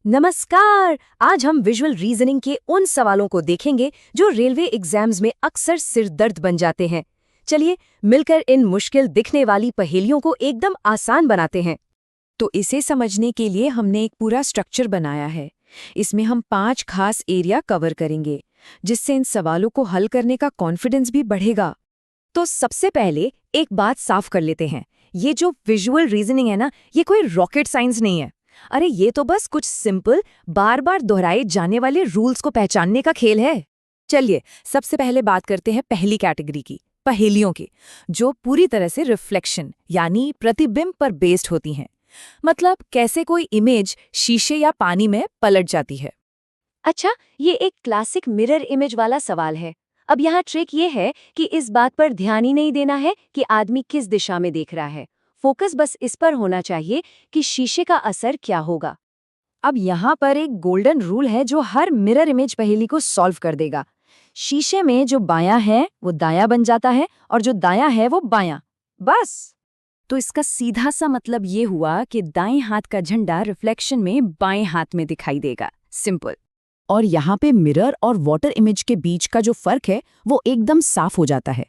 नमस्कार। आज हम विजुअल रीजनिंग के उन सवालों को देखेंगे जो रेलवे एग्जाम्स में अक्सर सिरदर्द बन जाते हैं। चलिए मिलकर इन मुश्किल दिखने वाली पहेलियों को एकदम आसान बनाते हैं। तो इसे समझने के लिए हमने एक पूरा स्ट्रक्चर बनाया है। इसमें हम 5 खास एरिया कवर करेंगे, जिससे इन सवालों को हल करने का कॉन्फिडेंस भी बढ़ेगा। तो सबसे पहले एक बात साफ कर लेते हैं, ये जो विजुअल रीजनिंग है ना, ये कोई रॉकेट साइंस नहीं है। अरे ये तो बस कुछ सिंपल बार बार दोहराए जाने वाले रूल्स को पहचानने का खेल है। चलिए सबसे पहले बात करते हैं पहली कैटेगरी की, पहेलियों की, जो पूरी तरह से रिफ्लेक्शन यानी प्रतिबिंब पर बेस्ड होती हैं। मतलब कैसे कोई इमेज शीशे या पानी में पलट जाती है। अच्छा, ये एक क्लासिक मिरर इमेज वाला सवाल है। अब यहाँ ट्रिक ये है कि इस बात पर ध्यान ही नहीं देना है कि आदमी किस दिशा में देख रहा है। फोकस बस इस पर होना चाहिए कि शीशे का असर क्या होगा। अब यहाँ पर एक गोल्डन रूल है जो हर मिरर इमेज पहेली को सॉल्व कर देगा। शीशे में जो बायां है वो दायां बन जाता है और जो दायां है वो बायां। बस। तो इसका सीधा सा मतलब ये हुआ कि दाएं हाथ का झंडा रिफ्लेक्शन में बाएं हाथ में दिखाई देगा। सिंपल। और यहाँ पे मिरर और वाटर इमेज के बीच का जो फर्क है वो एकदम साफ हो जाता है।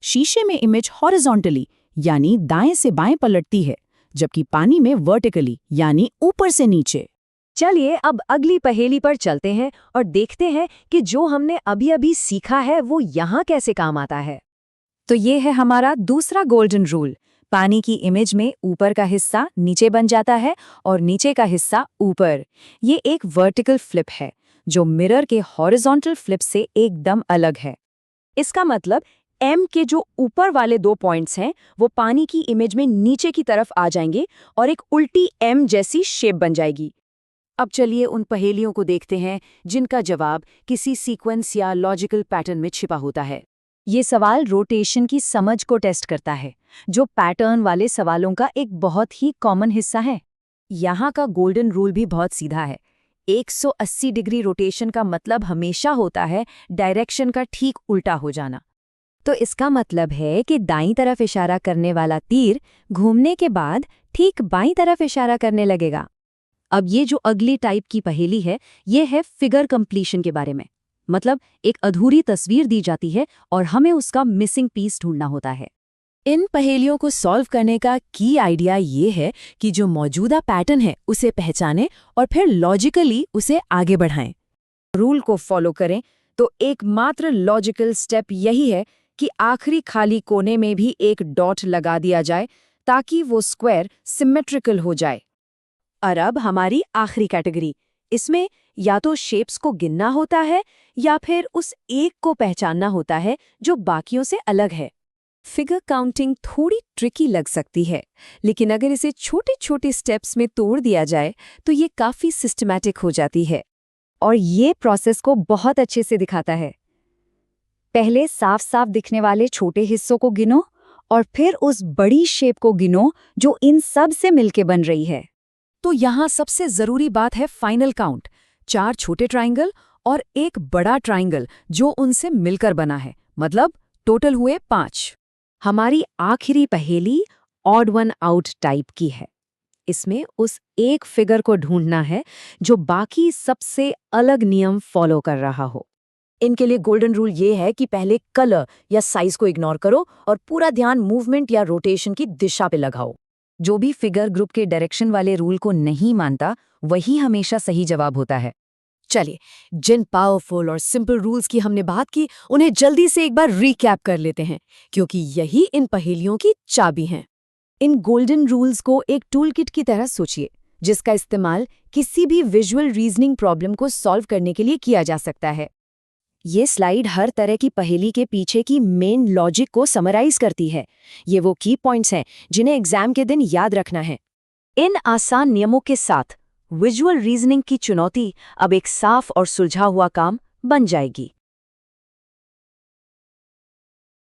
शीशे में इमेज हॉरिजॉन्टली यानी दाएं से बाएं पलटती है, जबकि पानी में वर्टिकली यानी ऊपर से नीचे। चलिए अब अगली पहेली पर चलते हैं और देखते हैं कि जो हमने अभी अभी सीखा है वो यहाँ कैसे काम आता है। तो ये है हमारा दूसरा गोल्डन रूल। पानी की इमेज में ऊपर का हिस्सा नीचे बन जाता है और नीचे का हिस्सा ऊपर। ये एक वर्टिकल फ्लिप है जो मिरर के हॉरिजॉन्टल फ्लिप से एकदम अलग है। इसका मतलब एम के जो ऊपर वाले 2 पॉइंट्स हैं वो पानी की इमेज में नीचे की तरफ आ जाएंगे और एक उल्टी एम जैसी शेप बन जाएगी। अब चलिए उन पहेलियों को देखते हैं जिनका जवाब किसी सीक्वेंस या लॉजिकल पैटर्न में छिपा होता है। ये सवाल रोटेशन की समझ को टेस्ट करता है, जो पैटर्न वाले सवालों का एक बहुत ही कॉमन हिस्सा है। यहाँ का गोल्डन रूल भी बहुत सीधा है। 180 डिग्री रोटेशन का मतलब हमेशा होता है डायरेक्शन का ठीक उल्टा हो जाना। तो इसका मतलब है कि दाईं तरफ इशारा करने वाला तीर घूमने के बाद ठीक बाईं तरफ इशारा करने लगेगा। अब ये जो अगली टाइप की पहेली है, ये है फिगर कंप्लीशन के बारे में। मतलब एक अधूरी तस्वीर दी जाती है और हमें उसका मिसिंग पीस ढूंढना होता है। इन पहेलियों को सॉल्व करने का की आइडिया ये है कि जो मौजूदा पैटर्न है उसे पहचानें और फिर लॉजिकली उसे आगे बढ़ाएं। रूल को फॉलो करें तो एकमात्र लॉजिकल स्टेप यही है कि आखिरी खाली कोने में भी एक डॉट लगा दिया जाए ताकि वो स्क्वायर सिमेट्रिकल हो जाए। और अब हमारी आखिरी कैटेगरी। इसमें या तो शेप्स को गिनना होता है या फिर उस एक को पहचानना होता है जो बाकियों से अलग है। फिगर काउंटिंग थोड़ी ट्रिकी लग सकती है, लेकिन अगर इसे छोटे छोटे स्टेप्स में तोड़ दिया जाए तो ये काफ़ी सिस्टमैटिक हो जाती है। और ये प्रोसेस को बहुत अच्छे से दिखाता है। पहले साफ साफ दिखने वाले छोटे हिस्सों को गिनो और फिर उस बड़ी शेप को गिनो जो इन सब से मिलके बन रही है। तो यहाँ सबसे ज़रूरी बात है फाइनल काउंट। 4 छोटे ट्राइंगल और एक बड़ा ट्राइंगल जो उनसे मिलकर बना है, मतलब टोटल हुए 5। हमारी आखिरी पहेली ऑड वन आउट टाइप की है। इसमें उस एक फिगर को ढूंढना है जो बाकी सबसे अलग नियम फॉलो कर रहा हो। इनके लिए गोल्डन रूल ये है कि पहले कलर या साइज को इग्नोर करो और पूरा ध्यान मूवमेंट या रोटेशन की दिशा पे लगाओ। जो भी फिगर ग्रुप के डायरेक्शन वाले रूल को नहीं मानता वही हमेशा सही जवाब होता है। चलिए, जिन पावरफुल और सिंपल रूल्स की हमने बात की उन्हें जल्दी से एक बार रिकैप कर लेते हैं, क्योंकि यही इन पहेलियों की चाबी हैं। इन गोल्डन रूल्स को एक टूल किट की तरह सोचिए, जिसका इस्तेमाल किसी भी विजुअल रीजनिंग प्रॉब्लम को सॉल्व करने के लिए किया जा सकता है। ये स्लाइड हर तरह की पहेली के पीछे की मेन लॉजिक को समराइज करती है। ये वो की पॉइंट्स हैं जिन्हें एग्जाम के दिन याद रखना है। इन आसान नियमों के साथ विजुअल रीजनिंग की चुनौती अब एक साफ और सुलझा हुआ काम बन जाएगी।